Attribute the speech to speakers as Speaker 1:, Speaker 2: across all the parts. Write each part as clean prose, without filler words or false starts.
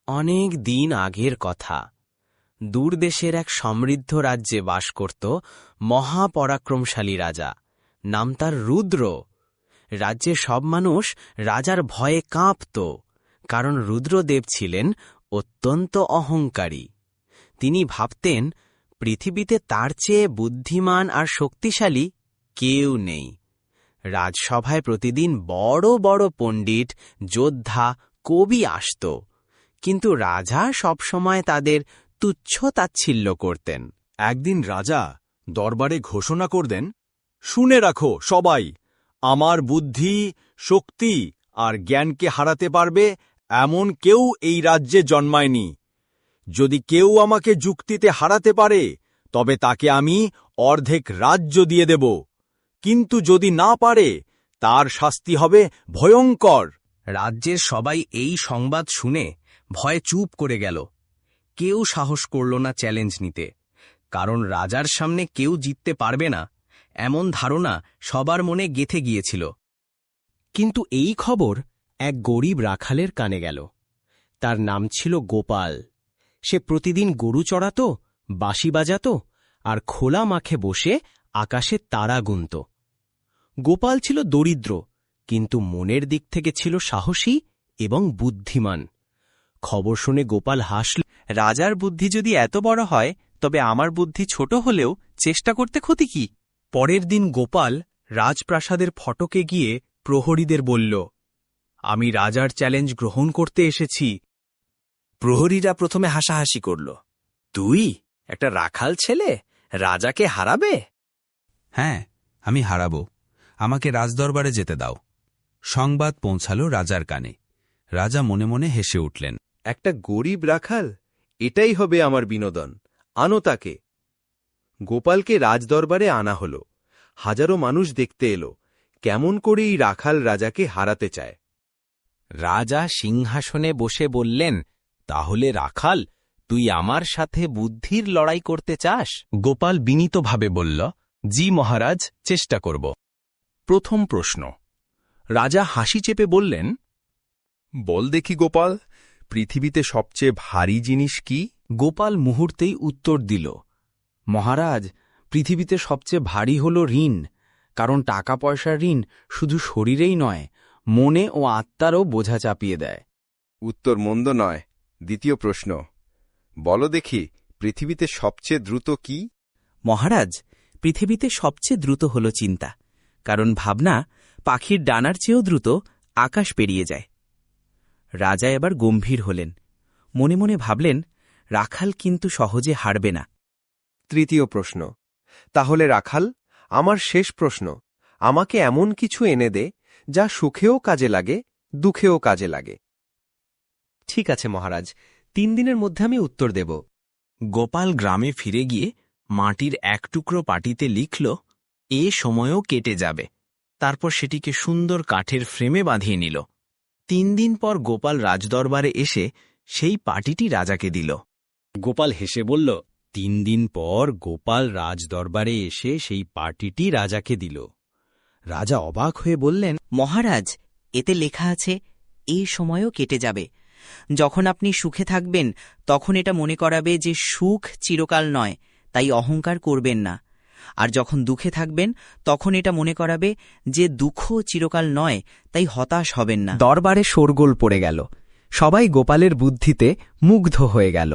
Speaker 1: অনেক দিন আগের কথা। দূরদেশের এক সমৃদ্ধ রাজ্যে বাস করত মহাপরাক্রমশালী রাজা। নাম তার রুদ্র। রাজ্যের সব মানুষ রাজার ভয়ে কাঁপত, কারণ রুদ্রদেব ছিলেন অত্যন্ত অহংকারী। তিনি ভাবতেন পৃথিবীতে তার চেয়ে বুদ্ধিমান আর শক্তিশালী কেউ নেই। রাজসভায় প্রতিদিন বড় বড় পণ্ডিত, যোদ্ধা, কবি আসত, কিন্তু রাজা সবসময় তাদের তুচ্ছ-তাচ্ছিল্য করতেন।
Speaker 2: একদিন রাজা দরবারে ঘোষণা করলেন, শুনে রাখো সবাই, আমার বুদ্ধি, শক্তি আর জ্ঞানকে হারাতে পারবে এমন কেউ এই রাজ্যে জন্মায়নি। যদি কেউ আমাকে যুক্তিতে হারাতে পারে তবে তাকে আমি অর্ধেক রাজ্য দিয়ে দেব, কিন্তু যদি না পারে তার শাস্তি হবে ভয়ঙ্কর।
Speaker 1: রাজ্যের সবাই এই সংবাদ শুনে ভয়ে চুপ করে গেল। কেউ সাহস করল না চ্যালেঞ্জ নিতে, কারণ রাজার সামনে কেউ জিততে পারবে না এমন ধারণা সবার মনে গেঁথে গিয়েছিল। কিন্তু এই খবর এক গরিব রাখালের কানে গেল। তার নাম ছিল গোপাল। সে প্রতিদিন গরু চড়াত, বাঁশি বাজাত আর খোলা মাঠে বসে আকাশে তারা গুনত। গোপাল ছিল দরিদ্র, কিন্তু মনের দিক থেকে ছিল সাহসী এবং বুদ্ধিমান। খবর শুনে গোপাল হাসল, রাজার বুদ্ধি যদি এত বড় হয় তবে আমার বুদ্ধি ছোট হলেও চেষ্টা করতে ক্ষতি কি? পরের দিন গোপাল রাজপ্রাসাদের ফটকে গিয়ে প্রহরীদের বলল, আমি রাজার চ্যালেঞ্জ গ্রহণ করতে এসেছি। প্রহরীরা প্রথমে হাসাহাসি করল, তুই একটা রাখাল ছেলে রাজাকে হারাবে?
Speaker 3: হ্যাঁ, আমি হারাব, আমাকে রাজদরবারে যেতে দাও। সংবাদ পৌঁছাল রাজার কানে। রাজা মনে মনে হেসে উঠলেন।
Speaker 4: একটা গরিব রাখাল, এটাই হবে আমার বিনোদন, আনো তাকে। গোপালকে রাজদরবারে আনা হল। হাজারো মানুষ দেখতে এলো কেমন করে এই রাখাল রাজাকে হারাতে চায়।
Speaker 1: রাজা সিংহাসনে বসে বললেন, তাহলে রাখাল, তুই আমার সাথে বুদ্ধির লড়াই করতে চাস? গোপাল বিনীতভাবে বলল, জি মহারাজ, চেষ্টা করব। প্রথম প্রশ্ন। রাজা হাসি চেপে বললেন,
Speaker 4: বল দেখি গোপাল, পৃথিবীতে সবচেয়ে ভারী জিনিস কি?
Speaker 1: গোপাল মুহূর্তেই উত্তর দিল, মহারাজ, পৃথিবীতে সবচেয়ে ভারী হল ঋণ, কারণ টাকা পয়সার ঋণ শুধু শরীরেই নয়, মনে ও আত্মারও বোঝা চাপিয়ে দেয়।
Speaker 4: উত্তর মন্দ নয়। দ্বিতীয় প্রশ্ন, বলো দেখি, পৃথিবীতে সবচেয়ে দ্রুত কি?
Speaker 1: মহারাজ, পৃথিবীতে সবচেয়ে দ্রুত হল চিন্তা, কারণ ভাবনা পাখির ডানার চেয়েও দ্রুত আকাশ পেরিয়ে যায়। রাজা এবার গম্ভীর হলেন। মনে মনে ভাবলেন, রাখাল কিন্তু সহজে হারবে না।
Speaker 4: তৃতীয় প্রশ্ন, তাহলে রাখাল, আমার শেষ প্রশ্ন, আমাকে এমন কিছু এনে দে যা সুখেও কাজে লাগে, দুঃখেও কাজে লাগে। ঠিক আছে মহারাজ, 3 দিনের মধ্যে আমি উত্তর দেব।
Speaker 1: গোপাল গ্রামে ফিরে গিয়ে মাটির এক টুকরো পাটিতে লিখল, এ সময়ও কেটে যাবে। তারপর সেটিকে সুন্দর কাঠের ফ্রেমে বাঁধিয়ে নিল। 3 দিন পর গোপাল রাজদরবারে এসে সেই পাটিটি রাজাকে দিল। গোপাল হেসে বলল, 3 দিন পর গোপাল রাজদরবারে এসে সেই পাটিটি রাজাকে দিল। রাজা অবাক হয়ে বললেন,
Speaker 5: মহারাজ, এতে লেখা আছে, এই সময়ও কেটে যাবে। যখন আপনি সুখে থাকবেন তখন এটা মনে করাবে যে সুখ চিরকাল নয়, তাই অহংকার করবেন না। আর যখন দুঃখে থাকবেন তখন এটা মনে করাবে যে দুঃখ চিরকাল নয়, তাই হতাশ হবেন না।
Speaker 1: দরবারে শোরগোল পড়ে গেল। সবাই গোপালের বুদ্ধিতে মুগ্ধ হয়ে গেল।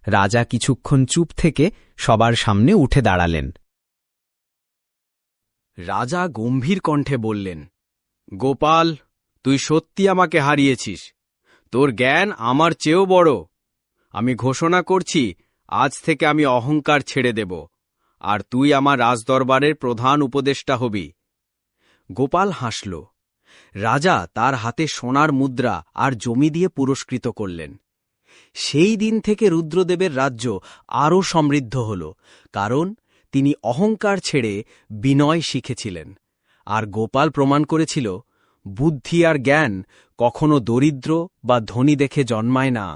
Speaker 1: রাজা কিছুক্ষণ চুপ থেকে সবার সামনে উঠে দাঁড়ালেন। রাজা গম্ভীর কণ্ঠে বললেন, গোপাল, তুই সত্যি আমাকে হারিয়েছিস। তোর জ্ঞান আমার চেয়েও বড়। আমি ঘোষণা করছি, আজ থেকে আমি অহংকার ছেড়ে দেব, আর তুই আমার রাজদরবারের প্রধান উপদেষ্টা হবি। গোপাল হাসল। রাজা তার হাতে সোনার মুদ্রা আর জমি দিয়ে পুরস্কৃত করলেন। সেই দিন থেকে রুদ্রদেবের রাজ্য আরও সমৃদ্ধ হল, কারণ তিনি অহংকার ছেড়ে বিনয় শিখেছিলেন। আর গোপাল প্রমাণ করেছিল, বুদ্ধি আর জ্ঞান কখনো দরিদ্র বা ধনী দেখে জন্মায় না।